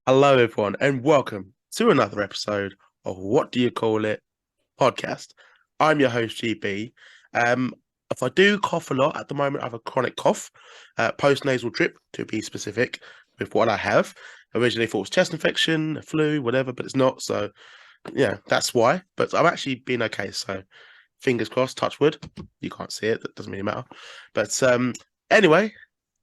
Hello, everyone, and welcome to another episode of What Do You Call It podcast. I'm your host, GB. If I do cough a lot at the moment, I have a chronic cough, post-nasal drip to be specific with what I have. Originally thought it was chest infection, flu, whatever, but it's not. So, yeah, that's why. But I'm actually been okay. So, fingers crossed, touch wood. You can't see it. That doesn't really matter. But anyway,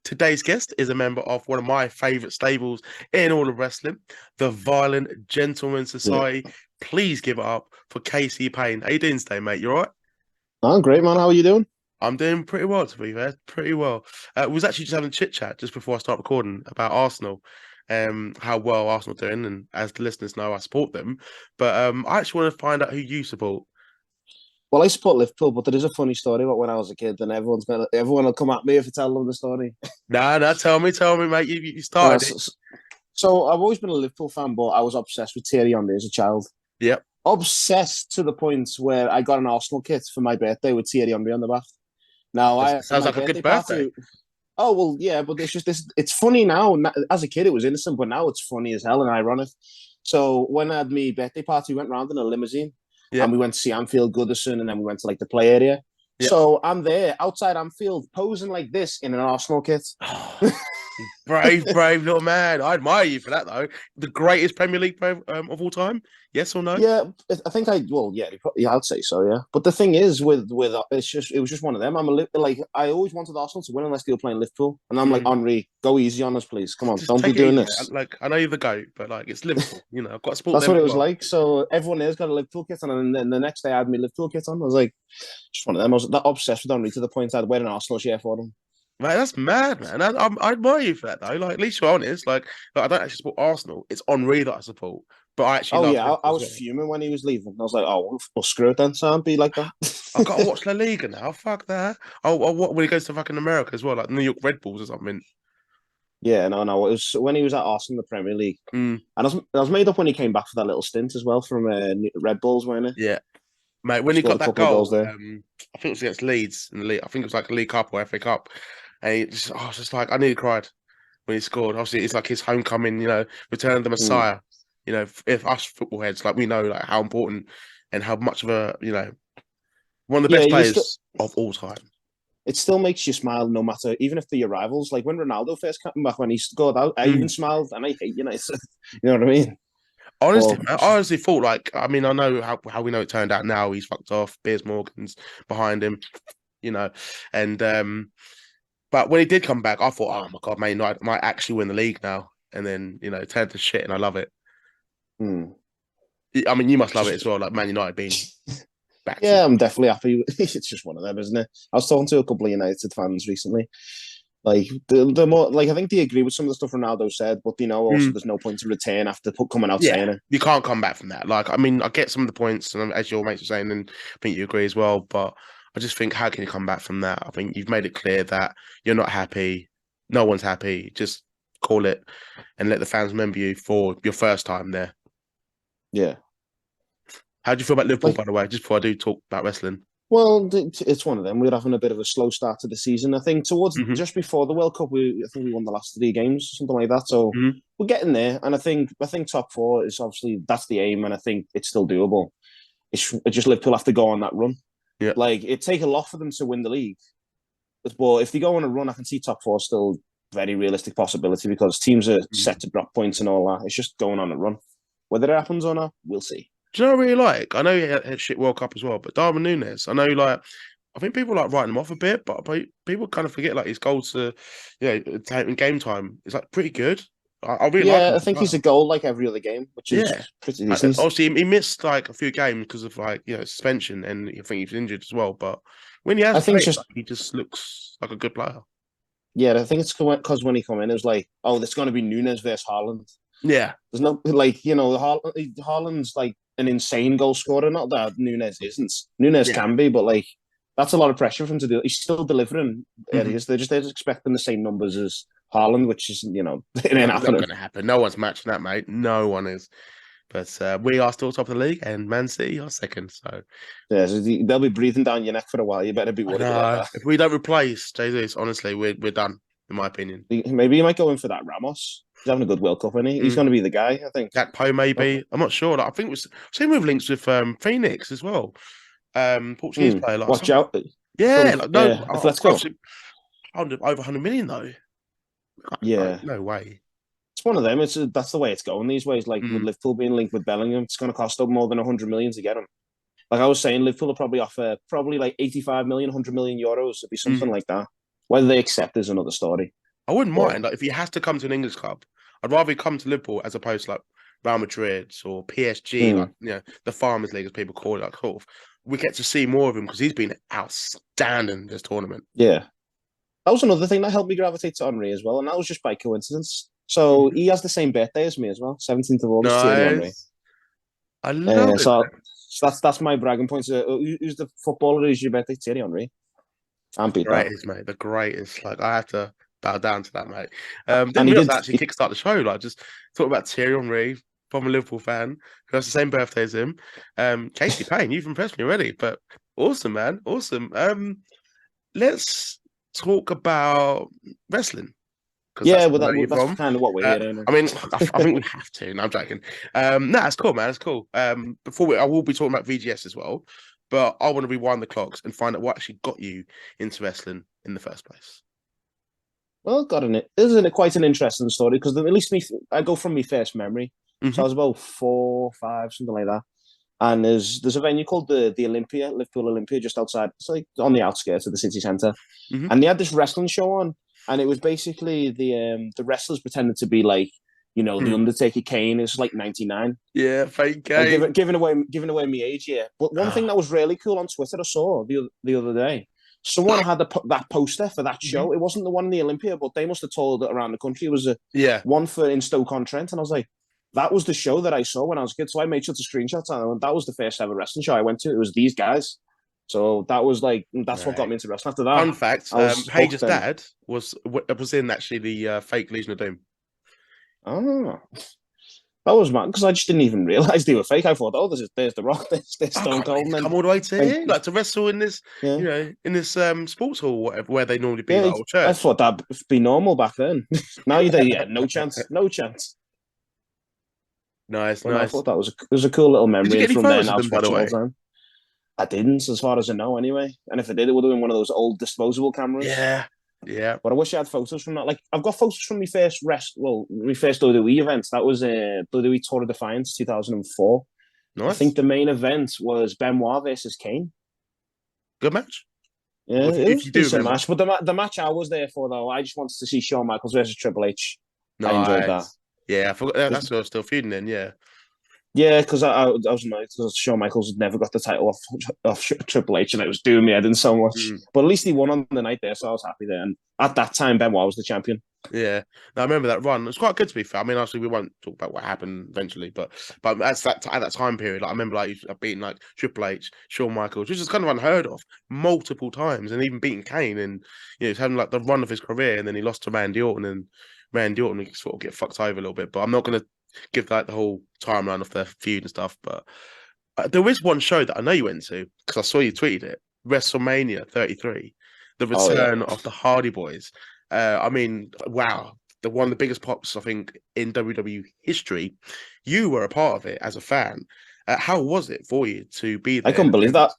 today's guest is a member of one of my favourite stables in all of wrestling, the Violent Gentleman Society. Yeah. Please give it up for PAYNE. How you doing today, mate? You all right? I'm great, man. How are you doing? I'm doing pretty well, to be fair. Pretty well. We was actually just having a chit-chat just before I start recording about Arsenal, how well Arsenal are doing. And as the listeners know, I support them. But I actually want to find out who you support. Well, I support Liverpool, but there is a funny story about when I was a kid, and everyone will come at me if I tell them the story. Nah, tell me, mate. You started it. So I've always been a Liverpool fan, but I was obsessed with Thierry Henry as a child. Yep. Obsessed to the point where I got an Arsenal kit for my birthday with Thierry Henry on the back. Now, sounds like a good birthday. Oh, well, yeah, but it's just this. It's funny now. As a kid, it was innocent, but now it's funny as hell and ironic. So when I had my birthday party, we went round in a limousine. Yeah. And we went to see Anfield, Goodison, and then we went to the play area. Yeah. So I'm there outside Anfield posing like this in an Arsenal kit. Brave little man. I admire you for that, though. The greatest Premier League player of all time? Yes or no? Yeah, I think I'd say so, yeah. But the thing is, with it was just one of them. I always wanted Arsenal to win unless they were playing Liverpool. And I'm like, Henry, go easy on us, please. Come on, just don't be doing this. I know you're the GOAT, but it's Liverpool. I've got to support That's what it was like. So everyone there's got a Liverpool kit on, and then the next day I had my Liverpool kit on. I was like, just one of them. I was that obsessed with Henry to the point I'd wear an Arsenal shirt for them. Man, that's mad, man. I admire you for that, though. At least you're honest. I don't actually support Arsenal. It's Henry that I support. But I actually I was fuming when he was leaving. I was like, well, screw it then, Sam. Be like that. I've got to watch La Liga now. Fuck that. What when he goes to fucking America as well, like New York Red Bulls or something. Yeah, no. It was when he was at Arsenal, the Premier League. And I was made up when he came back for that little stint as well from Red Bulls, weren't it? Yeah. Mate, when he got that goal, I think it was against Leeds in the league. I think it was a League Cup or FA Cup. And I was just like, I nearly cried when he scored. Obviously, it's like his homecoming, return of the Messiah. If us football heads, we know how important and how much of a, one of the best players of all time. It still makes you smile no matter, even if they're your rivals. Like when Ronaldo first came back, when he scored out, I even smiled and I hate United. You know what I mean? Honestly, I honestly thought, I know how we know it turned out now. He's fucked off. Piers Morgan's behind him, and but when he did come back, I thought, oh my God, Man United might actually win the league now. And then, it turned to shit and I love it. I mean, you must love it as well, like Man United being back. Yeah, I'm definitely happy. It's just one of them, isn't it? I was talking to a couple of United fans recently. The more, I think they agree with some of the stuff Ronaldo said, but also there's no point to return after coming out saying it. You can't come back from that. I get some of the points, and as your mates were saying, and I think you agree as well, but I just think, how can you come back from that? I think you've made it clear that you're not happy. No one's happy. Just call it and let the fans remember you for your first time there. Yeah. How do you feel about Liverpool, by the way, just before I do talk about wrestling? Well, it's one of them. We're having a bit of a slow start to the season. I think towards just before the World Cup, I think we won the last 3 games, something like that. So we're getting there. And I think top 4 is obviously, that's the aim. And I think it's still doable. It's just Liverpool have to go on that run. Yeah. It'd take a lot for them to win the league. But if they go on a run, I can see top 4 still very realistic possibility because teams are set to drop points and all that. It's just going on a run. Whether it happens or not, we'll see. Do you know what I really like? I know he had shit World Cup as well, but Darwin Núñez, I know I think people writing him off a bit, but people kind of forget his goals to, in game time is pretty good. I really like him. I think he's a goal like every other game, which is pretty decent. Obviously, he missed a few games because of suspension, and I think he was injured as well. But when he has, he just looks like a good player. Yeah, I think it's because when he came in, it was like, oh, there's going to be Núñez versus Haaland. Yeah, there's no Haaland's an insane goal scorer. Not that Núñez isn't. Núñez can be, but that's a lot of pressure for him to do. He's still delivering areas. They're just expecting the same numbers as Haaland, which is it ain't not going to happen. No one's matching that, mate. No one is. But we are still top of the league, and Man City are second. So Yeah, so they'll be breathing down your neck for a while. You better be I worried about know that. if we don't replace Jesus, honestly, we're done, in my opinion. Maybe you might go in for that Ramos. He's having a good World Cup, isn't he? He's going to be the guy, I think. Gakpo Oh, maybe. I'm not sure. Like, I think we're same with links with Phoenix as well. Portuguese player. Like watch out. yeah, From like no, let's go. obviously, over 100 million though. Yeah. No way. It's one of them. That's the way it's going these ways. Like with Liverpool being linked with Bellingham, it's going to cost up more than 100 million to get him. Like I was saying, Liverpool will probably offer like 85 million, 100 million euros. It'd be something like that. Whether they accept is another story. I wouldn't mind. Like if he has to come to an English club, I'd rather he come to Liverpool as opposed to like Real Madrid or PSG, like the Farmers League as people call it. Like, cool. We get to see more of him because he's been outstanding this tournament. Yeah. That was another thing that helped me gravitate to Henry as well, and that was just by coincidence. So he has the same birthday as me as well, 17th of August, Thierry Henry. I love it. So that's my bragging point. Who's the footballer who's your birthday? Thierry Henry. Can't beat that. Greatest, mate. The greatest. Like I have to bow down to that, mate. And Didn't realize actually kickstart the show. Like just talk about Thierry Henry from a Liverpool fan who has the same birthday as him. Casey Payne, you've impressed me already, but awesome, man. Awesome. Let's talk about wrestling. Yeah, that's kind of what we're here. I mean, I think we have to. No, I'm joking. No, that's cool, man. That's cool. I will be talking about VGS as well, but I want to rewind the clocks and find out what actually got you into wrestling in the first place. Well, isn't it quite an interesting story? Because at least I go from my first memory. So I was about 4, 5, something like that. And there's a venue called the Olympia, Liverpool Olympia, just outside. It's like on the outskirts of the city centre. And they had this wrestling show on. And it was basically the wrestlers pretended to be like, the Undertaker, Kane. It was like 99. Yeah, fake Kane. Giving away my age, yeah. But one thing that was really cool on Twitter I saw the other day, someone had that poster for that show. It wasn't the one in the Olympia, but they must have told it around the country. It was one in Stoke-on-Trent. And I was like, that was the show that I saw when I was a kid. So I made sure to screenshot and that was the first ever wrestling show I went to. It was these guys. So that's what got me into wrestling. After that, fun fact: Paige's dad was in actually the fake Legion of Doom. Oh, that was mad because I just didn't even realize they were fake. I thought, there's the Rock, there's Stone Cold, and come all the way to here, like to wrestle in this, in this sports hall, or whatever, where they normally be. Like, church. I thought that'd be normal back then. Now you're there, no chance. Nice. I thought that was a cool little memory. Did you get any from photos then, of them, by the way? I didn't, as far as I know, anyway. And if I did, it would have been one of those old disposable cameras. Yeah. But I wish I had photos from that. Like, I've got photos from my first WWE event. That was WWE Tour of Defiance 2004. Nice. I think the main event was Benoit versus Kane. Good match. Yeah, it was a decent match. But the match I was there for, though, I just wanted to see Shawn Michaels versus Triple H. Nice. I enjoyed that. Yeah, I forgot. That's what I was still feuding then, yeah. Yeah, because I was annoyed because Shawn Michaels had never got the title off Triple H, and it was doing me head in so much. But at least he won on the night there, so I was happy there. And at that time, Benoit was the champion. Yeah, I remember that run. It was quite good, to be fair. I mean, obviously, we won't talk about what happened eventually, but at that time period, like, I remember beating like Triple H, Shawn Michaels, which is kind of unheard of, multiple times, and even beating Kane, and he's having like the run of his career, and then he lost to Randy Orton, and Randy Orton sort of get fucked over a little bit. But I'm not going to give like the whole timeline of their feud and stuff, but there is one show that I know you went to because I saw you tweeted it, WrestleMania 33, the return of the Hardy Boys. I mean, wow, one of the biggest pops I think in WWE history. You were a part of it as a fan. How was it for you to be there? I couldn't believe that.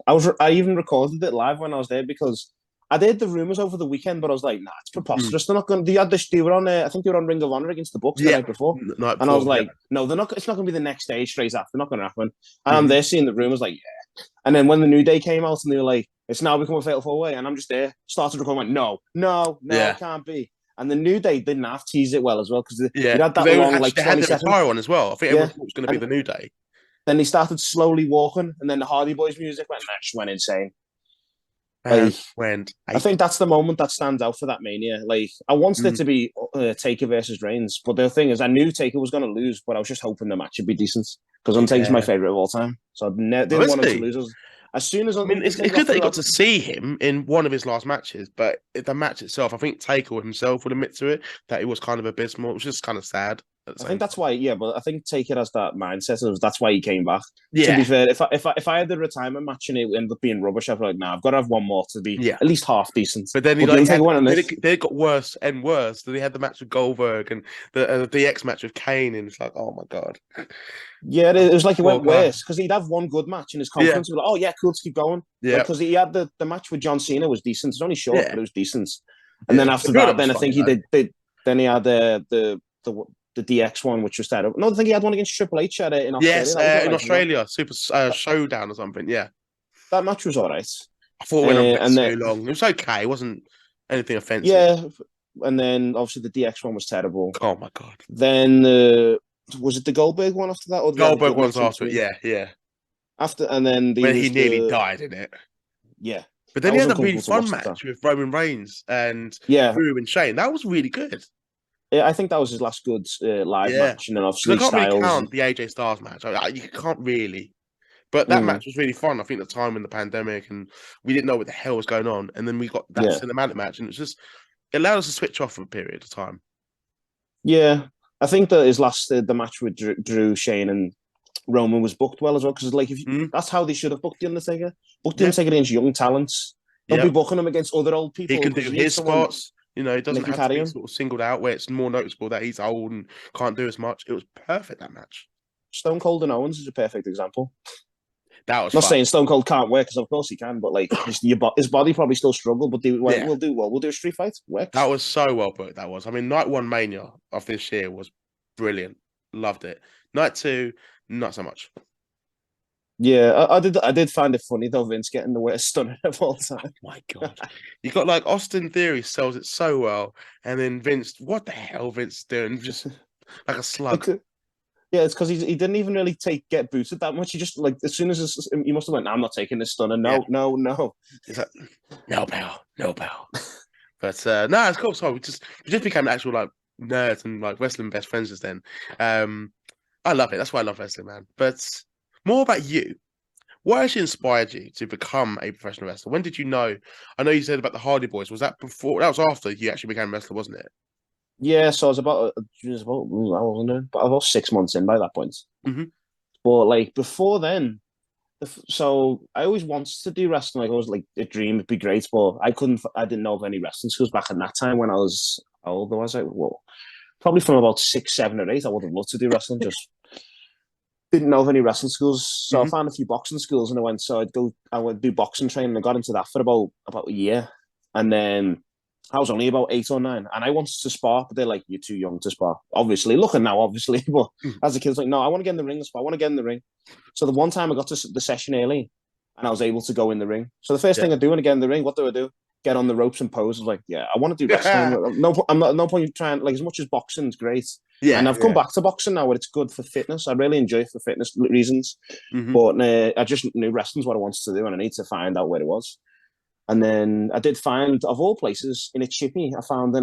I even recorded it live when I was there because I heard the rumors over the weekend, but I was like, nah, it's preposterous. They're not going to. They were on. I think they were on Ring of Honor against the Bucks the night before. And I was like, no, they're not. It's not going to be the next day straight after. Not going to happen. And I'm there seeing the rumors, like, yeah. And then when the New Day came out, and they were like, it's now become a fatal 4-way, and I'm just there, started recording, went, no, it can't be. And the New Day didn't have to tease it well as well because they had that long, like 20 seconds. Fire on as well. I think everyone thought it was going to be the New Day. Then they started slowly walking, and then the Hardy Boys music went insane. I think that's the moment that stands out for that Mania. Like, I wanted it to be Taker versus Reigns, but the thing is, I knew Taker was going to lose, but I was just hoping the match would be decent because Undertaker's my favorite of all time, so I didn't want him to lose. As soon as it's good that you got to see him in one of his last matches, but the match itself, I think Taker himself would admit to it that it was kind of abysmal. It was just kind of sad. at the I same think that's time. why, yeah, but I think take it as that mindset of that's why he came back. To be Yeah, fair, if I had the retirement match and it ended up being rubbish, I'd be like, nah, I've got to have one more to be yeah. at least half decent. But then But the Undertaker went on this. they got worse and worse. Then he had the match with Goldberg and the DX match with Kane, and it's like, oh my god, Yeah, it was like it poor went guy. worse because he'd have one good match in his Yeah, conference. He'd be like, oh yeah, cool, to keep going. Like yeah, because he had the match with John Cena was decent. It's only short, yeah, but it was decent. And then yeah. The after build-up that, was then I funny think he though. did then he had the DX one, which was terrible. No, I think he had one against Triple H in Australia. Yes, That was all in right as well. Australia, Super That, Showdown or something. Yeah, that match was all right. I thought it went on a bit And then too long. It was okay. It wasn't anything offensive. yeah, and then obviously the DX one was terrible. Oh my god, Then was it the Goldberg one after that, or the other Goldberg good one's match in after it. between? Yeah, yeah. After and then there Where he was nearly the died in it. yeah, But then that he was had a really uncomfortable to fun watch at the time. match with Roman Reigns and Yeah, Drew and Shane. That was really good. yeah, I think that was his last good live Yeah. match, and then Because I obviously can't really Styles. count the AJ Styles match. You can't really. But that Mm, match was really fun. I think the time in the pandemic and we didn't know what the hell was going on. And then we got that yeah, cinematic match and it allowed us to switch off for a period of time. yeah. I think that his last the match with Drew, Shane, and Roman was booked well as well because like if you, Mm, that's how they should have booked the Undertaker. Booked the yeah. Undertaker against young talents. Don't be Yep. booking him against other old He people can do because you need his someone spots. You know, it and they doesn't can have to carry be him. sort of singled out where it's more noticeable that he's old and can't do as much. It was perfect, that match. Stone Cold and Owens is a perfect example. That was Not fun. saying Stone Cold can't work because of course he can, but like his body probably still struggle. But Yeah. we'll do well. We'll do a street fight. That Works. was so well booked, that was. I mean, night one Mania of this year was brilliant. Loved it. Night two, not so much. Yeah, I did find it funny though. Vince getting the worst stunner of all Oh time. my God. You got like Austin Theory sells it so well. And then Vince, what the hell Vince is doing? Just like a slug. Yeah, it's because he didn't even really get booted that much. He just like as soon as he must have went, I'm not taking this stunner. Yeah. No. It's like, no pal, no pal. But no, it's cool. So we just became actual like nerds and like wrestling best friends just then. I love it. That's why I love wrestling, man. But more about you. What actually inspired you to become a professional wrestler? When did you know? I know you said about the Hardy Boys. Was that before? That was after you actually became a wrestler, wasn't it? Yeah, so I was about I wasn't there, but about 6 months in by that point. Mm-hmm. But like before then, so I always wanted to do wrestling. Like I was like a dream, it'd be great, but I couldn't. I didn't know of any wrestling schools back in that time when I was how old was I? Well, probably from about 6, 7, or 8. I would have loved to do wrestling, just didn't know of any wrestling schools. So I Mm-hmm. found a few boxing schools, and I went. So I would do boxing training. I got into that for about a year, and then I was only about 8 or 9, and I wanted to spar, but they're like, "You're too young to spar." Obviously, looking now, obviously, but as a kid, I was like, "No, I want to get in the ring and spar. I want to get in the ring." So the one time I got to the session early, and I was able to go in the ring. So the first Yeah. thing I do when I get in the ring, what do I do? Get on the ropes and pose. I was like, "Yeah, I want to do wrestling." No point trying. Like as much as boxing's great, and Yeah, I've come yeah. back to boxing now, where it's good for fitness. I really enjoy it for fitness reasons, Mm-hmm. but I just knew wrestling's what I wanted to do, and I need to find out where it was. And then I did find, of all places, in a chippy, I found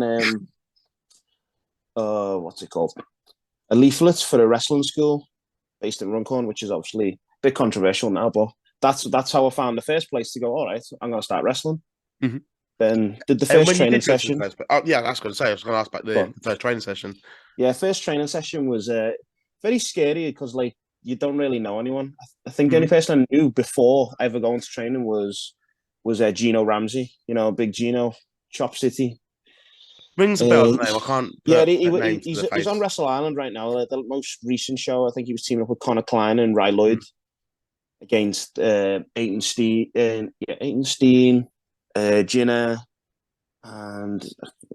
what's it called? A leaflet for a wrestling school based in Runcorn, which is obviously a bit controversial now, but that's how I found the first place to go. All right, I'm going to start wrestling. Mm-hmm. Then did the And first when you training did go to the session. first, oh yeah, I was going to say, I was going to ask about the But first training session. yeah, first training session was very scary because like you don't really know anyone. I think the only Mm-hmm. person I knew before I ever go into training was Gino Ramsey. You know, big Gino, Chop City. Rings a bell, the name. I can't Yeah, put a name to the he's on face. Wrestle Island right now. The most recent show, I think he was teaming up with Connor Klein and Ry Mm-hmm. Lloyd against Aiton Steen, Jinner, and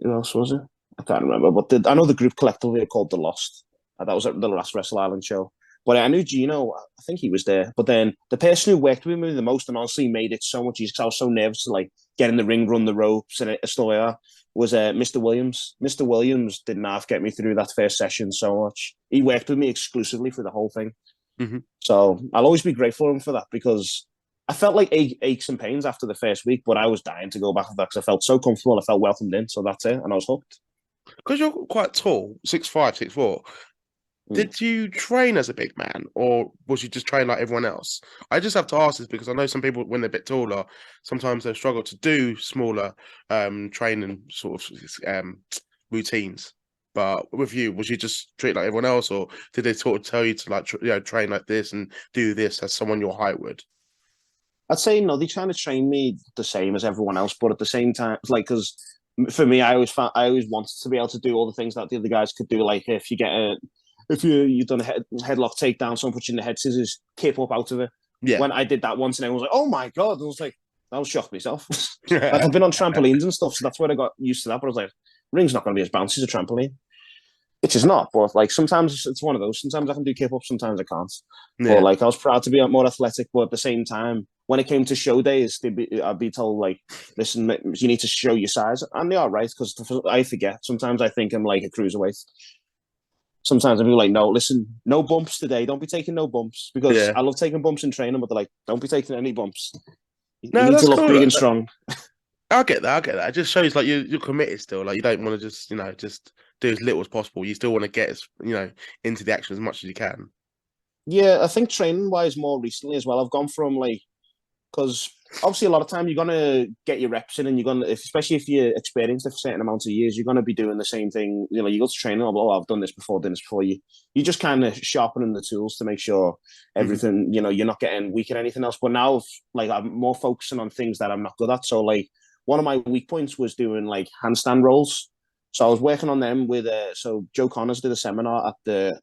who else was it? I can't remember. But I know the group collectively are called The Lost. That was at the last Wrestle Island show. But I knew Gino. I think he was there. But then the person who worked with me the most and honestly made it so much easier because I was so nervous to like get in the ring, run the ropes, and stuff like that was Mr. Williams. Mr. Williams did not get me through that first session so much. He worked with me exclusively for the whole thing. Mm-hmm. So I'll always be grateful for him for that because I felt like aches and pains after the first week, but I was dying to go back to that because I felt so comfortable. I felt welcomed in. So that's it. And I was hooked. Because you're quite tall, 6'5", 6'4". Did you train as a big man, or was you just train like everyone else? I just have to ask this because I know some people, when they're a bit taller, sometimes they struggle to do smaller training sort of routines. But with you, was you just treated like everyone else, or did they sort of tell you to like train like this and do this as someone your height would? I'd say no. They trying to train me the same as everyone else, but at the same time, like because for me, I always wanted to be able to do all the things that the other guys could do. Like if you've done a headlock takedown, someone puts you in the head scissors, kip up out of it. Yeah. When I did that once, and everyone was like, "Oh my god!" I was like, I was shocked myself. Like I've been on trampolines and stuff, so that's where I got used to that. But I was like, ring's not going to be as bouncy as a trampoline. Which is not, but like sometimes it's one of those. Sometimes I can do kip up, sometimes I can't. Yeah. But like I was proud to be more athletic, but at the same time, when it came to show days, I'd be told like, "Listen, you need to show your size," and they are right because I forget. Sometimes I think I'm like a cruiserweight. Sometimes I'd be like, "No, listen, no bumps today. Don't be taking no bumps," because Yeah. I love taking bumps in training, but they're like, "Don't be taking any bumps. You No, need that's to look cool. big and strong." I get that. I get that. It just shows like you're committed still. Like you don't want to just just do as little as possible. You still want to get into the action as much as you can. Yeah, I think training wise more recently as well. I've gone from like because obviously a lot of time you're gonna get your reps in, and you're gonna, especially if you're experienced for a certain amount of years, you're gonna be doing the same thing. You know, you go to training, oh, I've done this before, done this before. You just kind of sharpening the tools to make sure everything, you're not getting weak at anything else. But now, like, I'm more focusing on things that I'm not good at. So, like, one of my weak points was doing like handstand rolls. So I was working on them with so Joe Connors did a seminar at the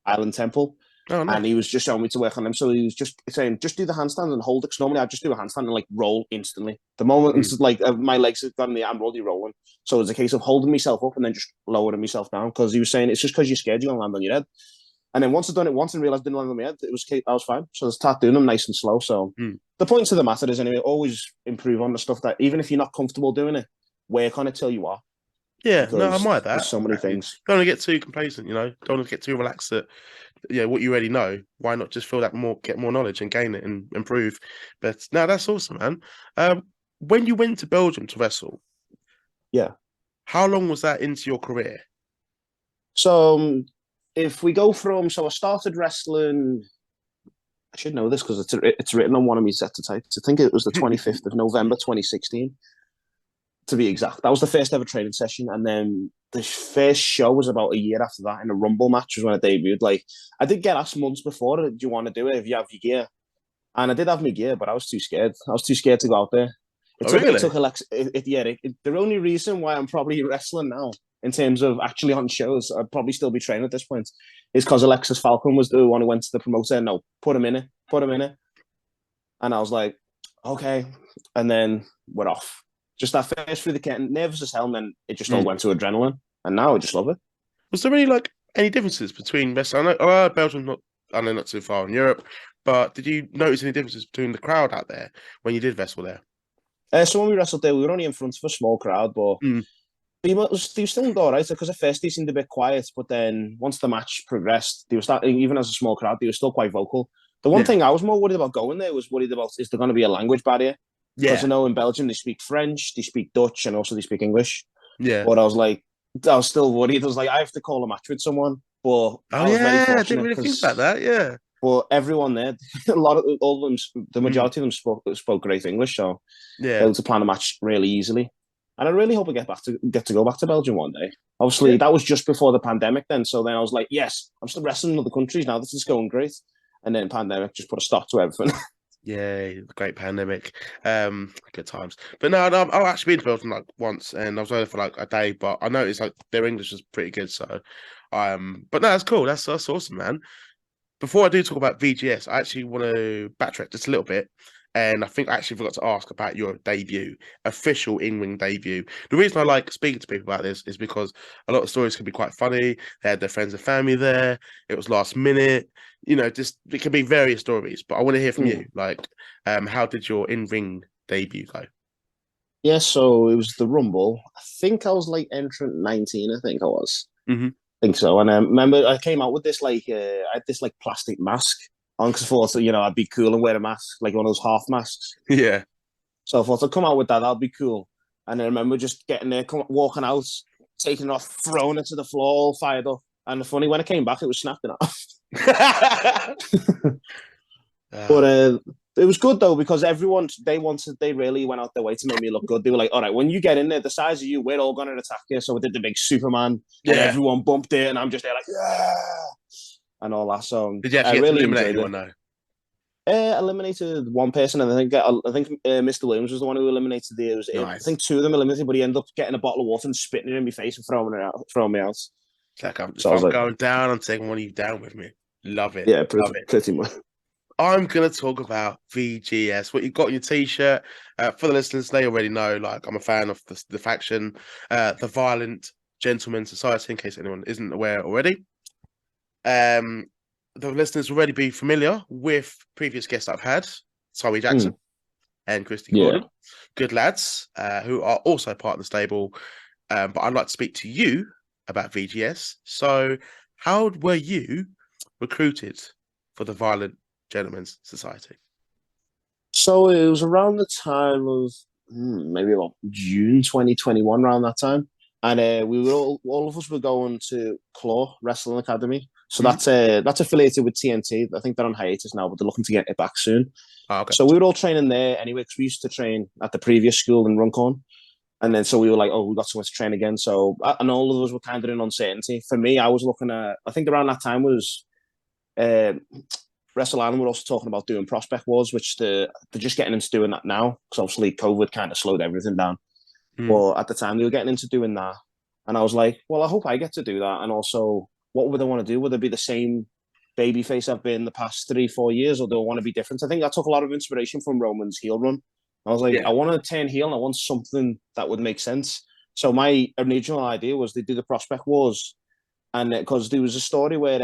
Island Temple. Oh, nice. And he was just showing me to work on them. So he was just saying, just do the handstand and hold it. Because normally I'd just do a handstand and like roll instantly. The moment it's like my legs have gone in the air, I'm already rolling. So it's a case of holding myself up and then just lowering myself down. Because he was saying it's just because you're scared you're going to land on your head. And then once I'd done it once and realized I didn't land on my head, I was fine. So I started doing them nice and slow. So the point of the matter is anyway, always improve on the stuff that even if you're not comfortable doing it, work on it till you are. Yeah, no, I admire that. There's so many things. Don't want to get too complacent, Don't want to get too relaxed at what you already know. Why not just feel that get more knowledge and gain it and improve? But no, that's awesome, man. When you went to Belgium to wrestle, yeah, how long was that into your career? So if we go from, I started wrestling. I should know this because it's written on one of my sets of tapes. I think it was the 25th of November 2016. To be exact, that was the first ever training session, and then the first show was about a year after that in a Rumble match was when I debuted. Like I did get asked months before, "Do you want to do it if you have your gear?" And I did have my gear, but I was too scared. I was too scared to go out there. It took Alexa. The only reason why I'm probably wrestling now, in terms of actually on shows, I'd probably still be training at this point, is because Alexis Falcon was the one who went to the promoter. No, put him in it. And I was like, okay, and then we're off. Just that first through the curtain, nervous as hell, and then it just all went to adrenaline. And now I just love it. Was there any differences between wrestling? I know Belgium's not too far in Europe, but did you notice any differences between the crowd out there when you did wrestle there? So when we wrestled there, we were only in front of a small crowd, but they were still all right. Because at first they seemed a bit quiet, but then once the match progressed, they were starting, even as a small crowd, they were still quite vocal. The one thing I was more worried about going there was worried about, is there going to be a language barrier? Because I know in Belgium they speak French, they speak Dutch, and also they speak English. Yeah. But I was still worried. I was like, I have to call a match with someone. But I was very fortunate. I didn't really think about that. Yeah. But everyone there, all of them, the majority of them spoke great English, so able to plan a match really easily. And I really hope I get to go back to Belgium one day. Obviously, that was just before the pandemic then. So then I was like, yes, I'm still wrestling in other countries now. This is going great. And then pandemic just put a stop to everything. Yeah, great pandemic. Good times. But no, I've actually been to Belgium like once, and I was there for like a day. But I noticed like their English is pretty good. So, but no, that's cool. That's awesome, man. Before I do talk about VGS, I actually want to backtrack just a little bit. And I think I actually forgot to ask about your debut, official in-ring debut. The reason I like speaking to people about this is because a lot of stories can be quite funny. They had their friends and family there. It was last minute. Just it can be various stories. But I want to hear from you. Like, how did your in-ring debut go? Yeah, so it was the Rumble. I think I was like entrant 19. I think I was. I think so. And I remember I came out with this I had this like plastic mask on because I thought I'd be cool and wear a mask, like one of those half masks. Yeah. So I thought I'd come out with that. That'll be cool. And I remember just getting there, walking out, taking it off, throwing it to the floor, all fired up. And the funny, when I came back, it was snapping off. But it was good though because they really went out their way to make me look good. They were like, all right, when you get in there, the size of you, we're all gonna attack you. So we did the big Superman, and everyone bumped it, and I'm just there like, yeah, and all that. So did you actually I really eliminate enjoyed anyone it. though? Eliminated one person, and I think Mr. Williams was the one who eliminated the. I Nice. think two of them eliminated, but he ended up getting a bottle of water and spitting it in my face and throwing me out. It's like if So I was I'm like, going down, I'm taking one of you down with me. Love it. yeah, Love it. pretty much. I'm gonna talk about VGS. What you got on your t-shirt. For the listeners, they already know. Like, I'm a fan of the faction, the Violent Gentleman Society. In case anyone isn't aware already, the listeners already be familiar with previous guests I've had, Tommy Jackson and Christy Gordon. Good lads, who are also part of the stable. But I'd like to speak to you about VGS. So, how were you recruited for the Violent Gentlemen's Society? So it was around the time of maybe about June 2021, around that time. And we were all of us were going to Claw Wrestling Academy. So that's affiliated with TNT. I think they're on hiatus now, but they're looking to get it back soon. Oh, okay. So we were all training there anyway, because we used to train at the previous school in Runcorn. And then so we were like, oh, we got somewhere to train again. So, and all of us were kind of in uncertainty. For me, I was looking at, I think around that time was Wrestle Island were also talking about doing prospect wars, which they're just getting into doing that now, because obviously COVID kind of slowed everything down. But at the time, they were getting into doing that. And I was like, well, I hope I get to do that. And also, what would I want to do? Would it be the same babyface I've been the past 3-4 years, or do I want to be different? I think I took a lot of inspiration from Roman's heel run. I was like, I want to turn heel and I want something that would make sense. So my original idea was they do the prospect wars. And because there was a story where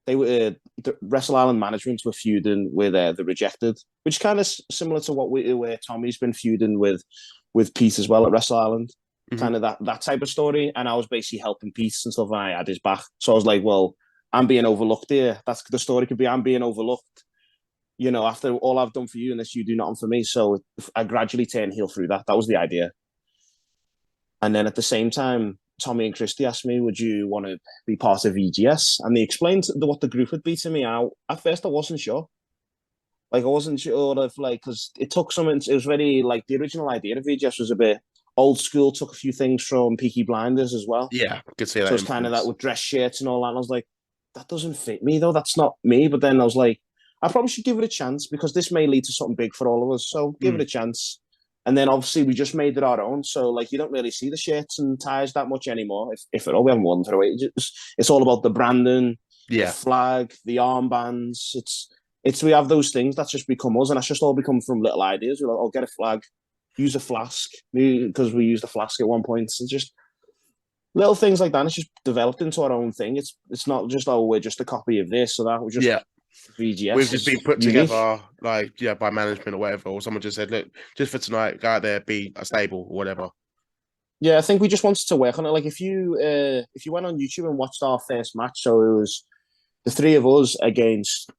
they were the Wrestle Island management were feuding with the Rejected, which kind of similar to where Tommy's been feuding with Pete as well at Wrestle Island, kind of that type of story. And I was basically helping Pete and stuff, and I had his back. So I was like, well, I'm being overlooked here. That's the story could be. I'm being overlooked. You know, after all I've done for you, unless you do nothing for me. So I gradually turned heel through that. That was the idea. And then at the same time, Tommy and Christy asked me, would you want to be part of VGS? And they explained what the group would be to me. At first, I wasn't sure. Like, I wasn't sure of, like, because it took something, it was very, like, the original idea of VGS was a bit old school, took a few things from Peaky Blinders as well. Yeah, I could see that. So it's kind of that with dress shirts and all that. And I was like, that doesn't fit me, though. That's not me. But then I was like, I probably should give it a chance because this may lead to something big for all of us. So give it a chance. And then obviously we just made it our own. So like you don't really see the shirts and ties that much anymore. If at all, we haven't worn them for a while. It's all about the branding, the flag, the armbands. It's we have those things that's just become us, and that's just all become from little ideas. We're like, oh, get a flag, use a flask, because we used a flask at one point. It's just little things like that. And it's just developed into our own thing. It's not just we're just a copy of this or that. We're just VGS. We've just been put together by management or whatever, or someone just said, look, just for tonight, go out there, be a stable or whatever. Yeah, I think we just wanted to work on it. Like if you went on YouTube and watched our first match, so it was the three of us against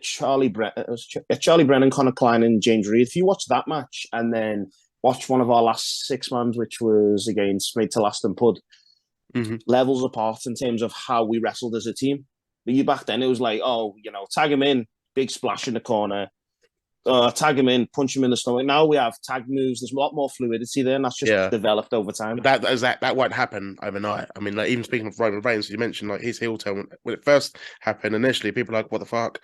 Charlie Brennan, Connor Klein, and James Reed. If you watch that match and then watch one of our last 6 months, which was against Made to Last and Pud, levels apart in terms of how we wrestled as a team. But you back then, it was like, oh, tag him in, big splash in the corner, tag him in, punch him in the stomach. Now we have tag moves. There's a lot more fluidity there, and that's just developed over time. But that won't happen overnight. I mean, like even speaking of Roman Reigns, you mentioned like his heel turn when it first happened. Initially, people were like, what the fuck?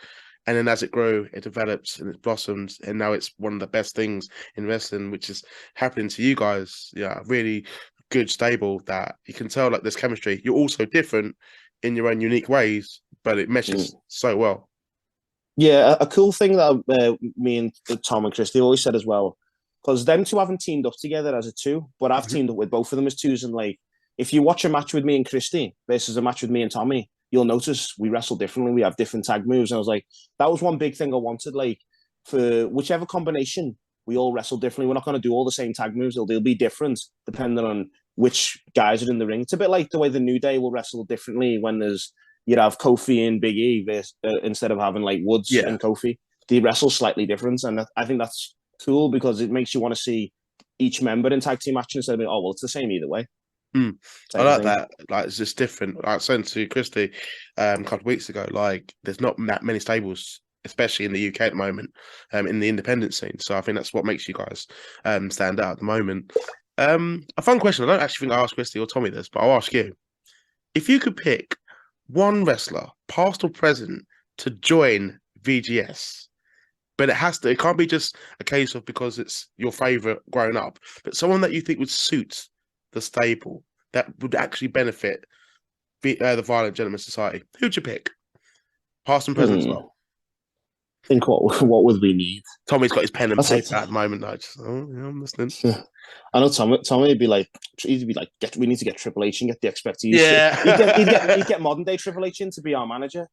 And then as it grew, it develops and it blossoms, and now it's one of the best things in wrestling, which is happening to you guys. Yeah, really good stable that you can tell like there's chemistry. You're also different in your own unique ways, but it meshes so well. Yeah, a cool thing that me and Tom and Christy always said as well, because them two haven't teamed up together as a two, but I've teamed up with both of them as twos. And like, if you watch a match with me and Christy versus a match with me and Tommy, you'll notice we wrestle differently. We have different tag moves. And I was like, that was one big thing I wanted. Like, for whichever combination, we all wrestle differently. We're not going to do all the same tag moves. They'll be different depending on which guys are in the ring. It's a bit like the way the New Day will wrestle differently when you'd have Kofi and Big E instead of having like Woods and Kofi. They wrestle slightly different. And I think that's cool because it makes you want to see each member in tag team match instead of being, oh, well, it's the same either way. I like that. Like, it's just different. Like I was saying to Christy a couple of weeks ago, like, there's not that many stables especially in the UK at the moment, in the independent scene. So I think that's what makes you guys stand out at the moment. A fun question. I don't actually think I asked Christy or Tommy this, but I'll ask you. If you could pick one wrestler, past or present, to join VGS, but it can't be just a case of because it's your favourite growing up, but someone that you think would suit the stable, that would actually benefit the Violent Gentleman Society, who'd you pick? Past and present as well. Think what would we need? Tommy's got his pen and paper at the moment. I'm listening. Yeah. I know Tommy would be like, we need to get Triple H and get the expertise. Yeah. He'd get modern day Triple H in to be our manager.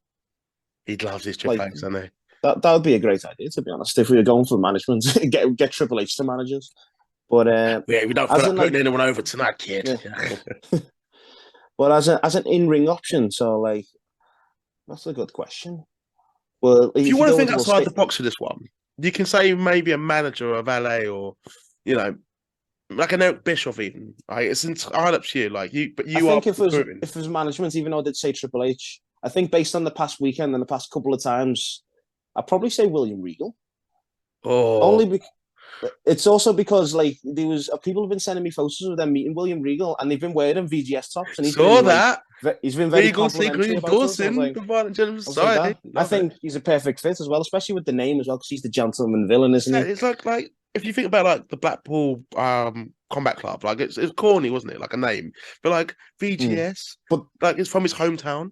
He'd love his Triple H, doesn't he? That would be a great idea, to be honest. If we were going for management, get Triple H to managers. But we don't feel like putting anyone over tonight, kid. Yeah. But as an in-ring option, so like that's a good question. Well, if you want to think outside the box for this one, you can say maybe a manager or a valet, or like an Eric Bischoff even. It's entirely up to you. Like you, but you I think if it was management, even though I did say Triple H, I think based on the past weekend and the past couple of times, I'd probably say William Regal. It's also because like people have been sending me photos of them meeting William Regal, and they've been wearing VGS tops, and he's been very complimentary about us. I think he's a perfect fit as well, especially with the name as well, because he's the gentleman villain, isn't he? It's like if you think about like the Blackpool Combat Club, like it's corny, wasn't it? Like a name, but like VGS, but like it's from his hometown.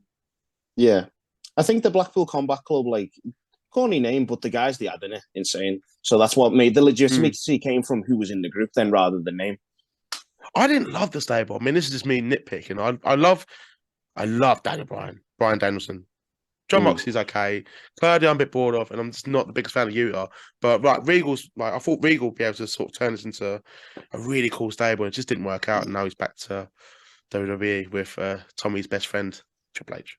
Yeah, I think the Blackpool Combat Club, like corny name, but the guys they had in it, insane. So that's what made the legitimacy came from who was in the group then, rather than name. I didn't love the stable. I mean, this is just me nitpicking. I love Daniel Bryan Danielson. John Moxley's okay. Claudia, I'm a bit bored of, and I'm just not the biggest fan of Utah. But like Regal's, like I thought Regal would be able to sort of turn this into a really cool stable, and it just didn't work out. And now he's back to WWE with Tommy's best friend Triple H.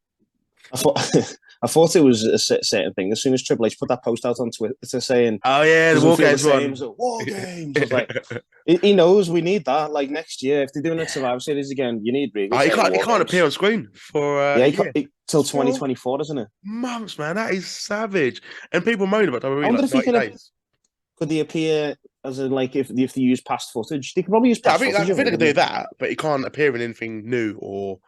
I thought it was a certain thing. As soon as Triple H put that post out on Twitter saying, "Oh yeah, the War Games one, War Games," I was like, he knows we need that. Like next year, if they're doing a Survivor Series again, you need Regal. He can't appear on screen for till 2024, doesn't it? Months, man. That is savage. And people moan about WWE. I wonder if could they appear as in like if they use past footage? They could probably use past footage. I think they could do that, but he can't appear in anything new or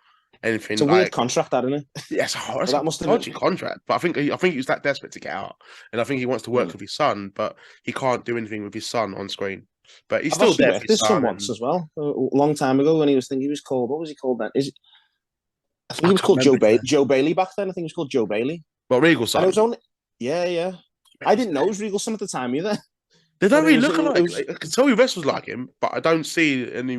anything. It's a weird contract, isn't it? Yes, that must have been a contract. But I think he was that desperate to get out, and I think he wants to work with his son, but he can't do anything with his son on screen. But he's still there. This son once as well, a long time ago when he was called. What was he called then? I think he was called Joe Bailey back then. I think he was called Joe Bailey. But Regal's son. And it was only I didn't know it was Regal's son at the time either. They don't really look alike. I can tell he wrestles like him, but I don't see any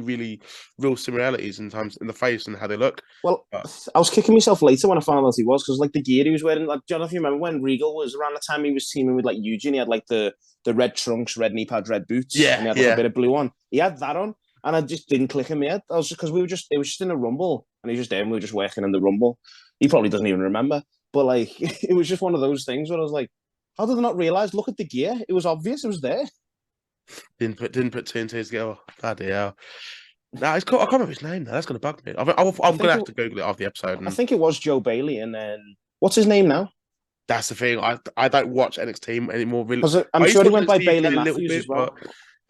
real similarities in the face and how they look. Well, I was kicking myself later when I found out he was, because like the gear he was wearing, like, do you know if you remember when Regal was around the time he was teaming with like Eugene, he had like the red trunks, red knee pads, red boots, and he had like a bit of blue on. He had that on, and I just didn't click in my head. I was just because it was just in a rumble, and he was just there, and we were just working in the rumble. He probably doesn't even remember, but like it was just one of those things where I was like, how did I not realize? Look at the gear; it was obvious, it was there. Didn't put two and two together. Bloody hell. No, it's cool. I can't remember his name now. That's going to bug me. I'm going to have to Google it after the episode. I think it was Joe Bailey, and then what's his name now? That's the thing. I don't watch NXT anymore. Really, I'm sure he went by Bailey Matthews as well.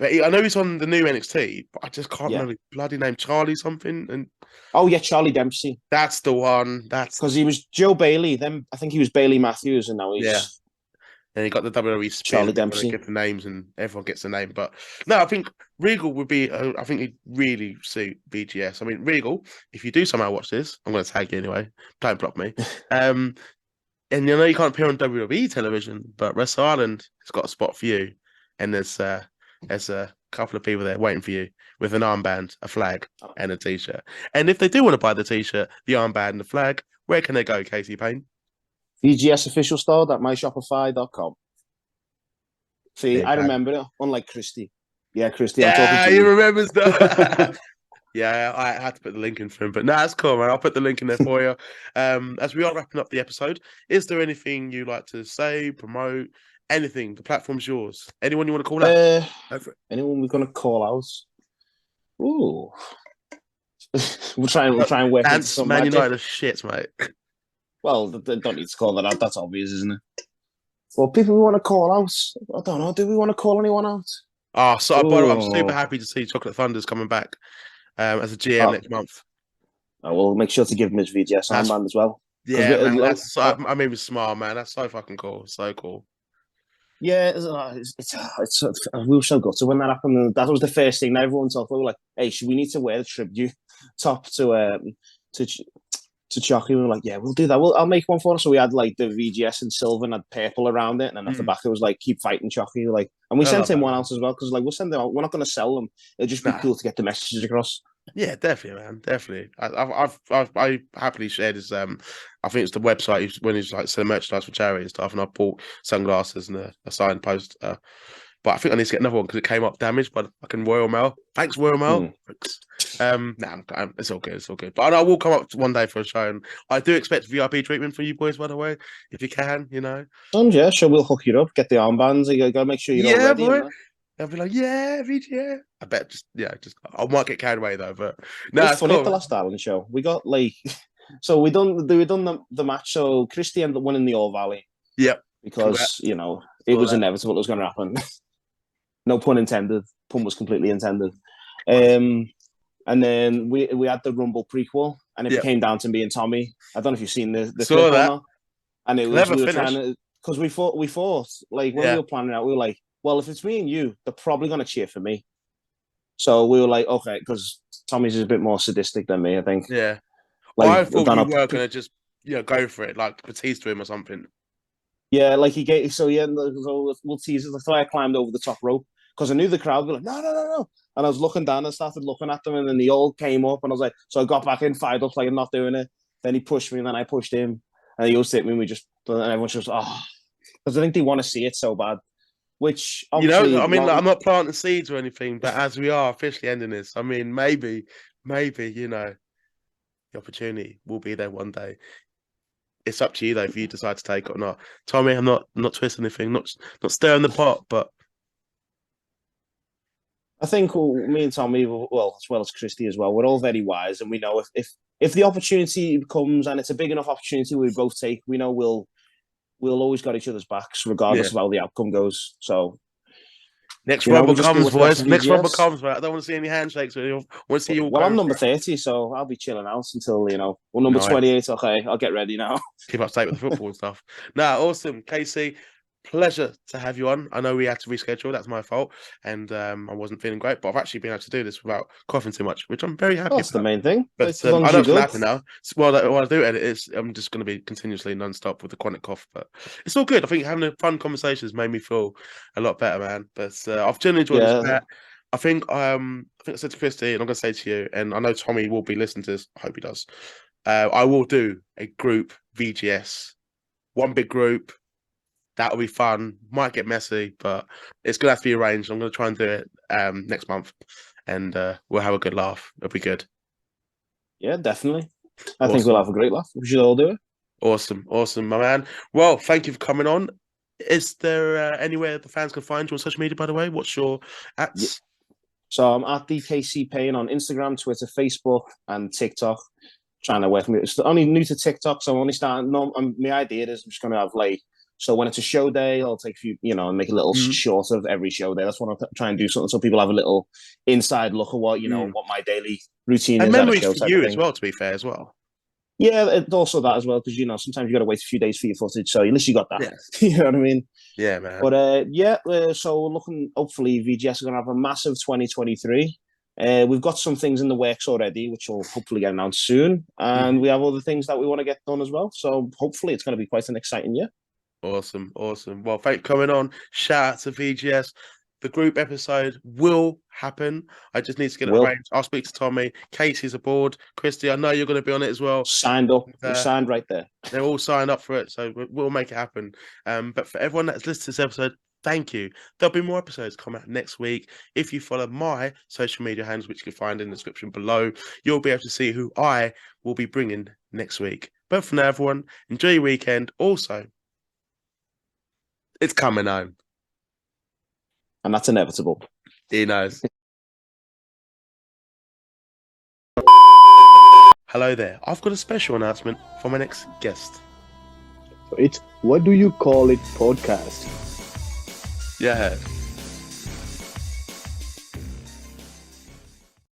But I know he's on the new NXT, but I just can't remember his bloody name. Charlie something. And Charlie Dempsey. That's the one. That's because he was Joe Bailey. Then I think he was Bailey Matthews, and now he's And he got the WWE spin. Charlie Dempsey. Get the names, and everyone gets the name. But no, I think Regal would be. I think he'd really suit BGS. I mean, Regal. If you do somehow watch this, I'm going to tag you anyway. Don't block me. And you know you can't appear on WWE television, but Wrestle Island has got a spot for you. And there's a couple of people there waiting for you with an armband, a flag, and a t-shirt. And if they do want to buy the t-shirt, the armband, and the flag, where can they go, Casey Payne? VGS official store at myshopify.com. See, I remember it, unlike Christy. Yeah, Christy, I'm talking to you. Yeah, he remembers that. Yeah, I had to put the link in for him, but no, that's cool, man. I'll put the link in there for you. As we are wrapping up the episode, is there anything you'd like to say, promote, anything? The platform's yours. Anyone you want to call out? Anyone we're going to call out? Ooh. we'll try and work into some Man magic. United are shit, mate. Well, they don't need to call that out. That's obvious, isn't it? Well, people we want to call out. I don't know. Do we want to call anyone out? Oh, so by the way, I'm super Oh, happy to see Chocolate Thunder's coming back as a GM next month. I will make sure to give him his VGS armband as well. Yeah, man. That's I mean, smart, man. That's so fucking cool. So cool. Yeah, we were so gutted when that happened. That was the first thing that everyone thought. We were like, "Hey, should we need to wear the tribute top to to Chucky?" We were like, "Yeah, we'll do that. I'll make one for us." So we had like the VGS in silver and had purple around it, and then at the back it was like, "Keep fighting, Chucky." Like, and we sent him one out as well because like we'll send them out. We're not going to sell them. It'll just be cool to get the messages across. Yeah, definitely, man. Definitely. I happily shared his I think it's the website when he's like selling merchandise for charity and stuff, and I bought sunglasses and a signed post. But I think I need to get another one because it came up damaged by the fucking Royal Mail. Thanks, Royal Mail. It's all good. It's all good. But I will come up one day for a show, and I do expect VIP treatment for you boys, by the way, if you can. Yeah, sure, we'll hook you up. Get the armbands. You gotta make sure you're all ready. Boy. I'll be like, yeah, VGS. I bet I might get carried away though, but no, it's funny cool. at the last Island show. We got like, so we done the match. So Christy ended up winning the All Valley. Yep. Because it was inevitable it was going to happen. No pun intended. Pun was completely intended. And then we had the Rumble prequel, and it came down to me and Tommy. I don't know if you've seen the clip or not. And it was we were trying to because we thought like when we were planning out, we were like, well, if it's me and you, they're probably going to cheer for me. So we were like, okay, because Tommy's is a bit more sadistic than me, I think. Yeah. Like, I thought you were going to just go for it, like Batista him or something. Yeah, like he gave. So yeah, we'll tease it. So I climbed over the top rope because I knew the crowd were like, no, no, no, no. And I was looking down and started looking at them, and then they all came up, and I was like, so I got back in, fired up, like I'm not doing it. Then he pushed me, and then I pushed him, and he also hit me. And everyone's just because I think they want to see it so bad. Which obviously, I mean, I'm not planting seeds or anything, but as we are officially ending this, I mean, maybe, the opportunity will be there one day. It's up to you though if you decide to take it or not. Tommy, I'm not twisting anything, not stirring the pot, but I think me and Tommy, well, as well as Christy as well, we're all very wise, and we know if the opportunity comes and it's a big enough opportunity we both take, we know we'll always got each other's backs regardless of how the outcome goes. So next Rumble comes, boys. Next Rumble comes, right? I don't want to see any handshakes. I want to see you. Well, I'm number 30, so I'll be chilling out until Well, number 28. Okay, I'll get ready now. Keep up to date with the football and stuff. Nah, awesome, Casey. Pleasure to have you on. I know we had to reschedule. That's my fault, and I wasn't feeling great. But I've actually been able to do this without coughing too much, which I'm very happy. That's the main thing. But I know it's going to happen now. While I do edit, I'm just going to be continuously non-stop with the chronic cough. But it's all good. I think having a fun conversation has made me feel a lot better, man. But I've generally enjoyed this chat. I think I said to Christy, and I'm going to say to you, and I know Tommy will be listening to this. I hope he does. I will do a group VGS, one big group. That'll be fun. Might get messy, but it's gonna have to be arranged. I'm gonna try and do it next month, and we'll have a good laugh. It'll be good. Yeah, definitely. I think we'll have a great laugh. We should all do it. Awesome, my man. Well, thank you for coming on. Is there anywhere the fans can find you on social media? By the way, what's your @? Yeah. So I'm at DKC PAYNE on Instagram, Twitter, Facebook, and TikTok. Trying to work from it. It's only new to TikTok, so I'm only starting. My idea is I'm just going to have so when it's a show day, I'll take a few, and make a little short of every show day. That's what I'm trying to do, something so people have a little inside look at what what my daily routine is. And memories for you as well, to be fair, as well. Yeah, also that as well, because sometimes you got to wait a few days for your footage. So at least you got that. Yeah. You know what I mean? Yeah, man. But so we're looking. Hopefully, VGS are going to have a massive 2023. We've got some things in the works already, which will hopefully get announced soon, and we have other things that we want to get done as well. So hopefully, it's going to be quite an exciting year. Awesome. Well, thanks for coming on. Shout out to VGS. The group episode will happen. I just need to get it arranged. I'll speak to Tommy. Casey's aboard. Christy, I know you're going to be on it as well. Signed up. We signed right there. They're all signed up for it, so we'll make it happen. But for everyone that's listened to this episode, thank you. There'll be more episodes come out next week. If you follow my social media handles, which you can find in the description below, you'll be able to see who I will be bringing next week. But for now, everyone, enjoy your weekend. Also, it's coming home. And that's inevitable. He knows. Hello there. I've got a special announcement for my next guest. It's What Do You Call It podcast. Yeah.